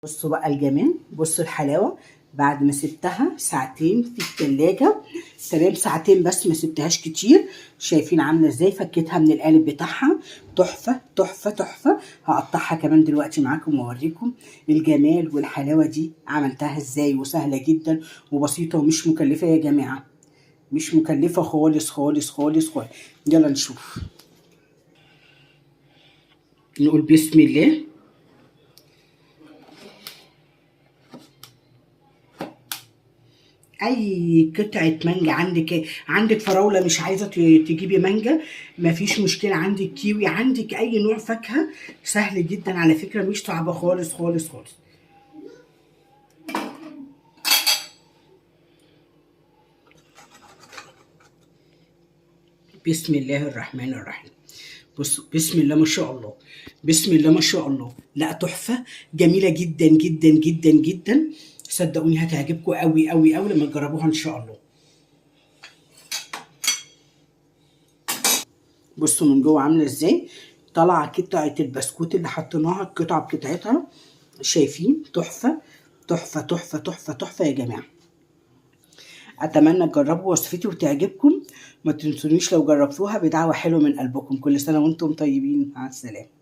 بصوا بقى الجمال، بصوا الحلاوه بعد ما سبتها ساعتين في التلاجة. تمام، ساعتين بس، ما سبتهاش كتير. شايفين عامله ازاي؟ فكيتها من القالب بتاعها. تحفه تحفه تحفه. هقطعها كمان دلوقتي معاكم واوريكم الجمال والحلاوه دي عملتها ازاي، وسهله جدا وبسيطه ومش مكلفه يا جماعه، مش مكلفه خالص خالص خالص خالص. يلا نشوف، نقول بسم الله. اي قطعه مانجا عندك فراوله مش عايزه تجيبي مانجا، مفيش مشكله، عندك كيوي، عندك اي نوع فاكهه، سهل جدا على فكره، مش صعبه خالص خالص خالص. بسم الله الرحمن الرحيم. بصوا، بسم الله ما شاء الله، بسم الله ما شاء الله. لا تحفه، جميله جدا جدا جدا جدا. صدقوني هتعجبكم قوي قوي قوي لما تجربوها ان شاء الله. بصوا من جوه عامله ازاي، طالعه قطعه البسكوت اللي حطيناها القطعه بقطعتها. شايفين؟ تحفه تحفه تحفه تحفه تحفه يا جماعه. اتمنى تجربوا وصفتي وتعجبكم. ما تنسونيش لو جربتوها بدعوه حلوه من قلبكم. كل سنه وانتم طيبين، مع السلامه.